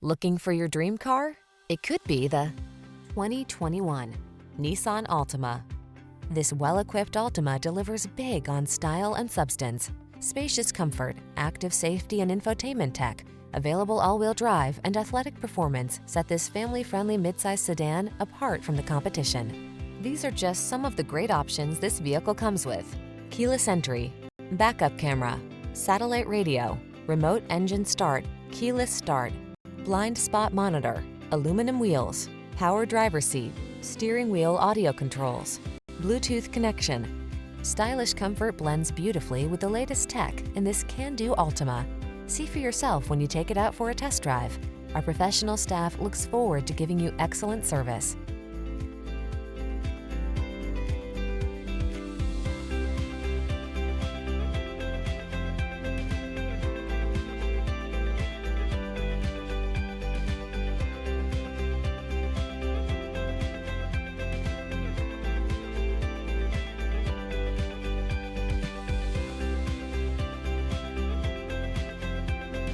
Looking for your dream car? It could be the 2021 Nissan Altima. This well-equipped Altima delivers big on style and substance. Spacious comfort, active safety and infotainment tech, available all-wheel drive and athletic performance set this family-friendly midsize sedan apart from the competition. These are just some of the great options this vehicle comes with: keyless entry, backup camera, satellite radio, remote engine start, keyless start, blind spot monitor, aluminum wheels, power driver's seat, steering wheel audio controls, Bluetooth connection. Stylish comfort blends beautifully with the latest tech in this can-do Altima. See for yourself when you take it out for a test drive. Our professional staff looks forward to giving you excellent service.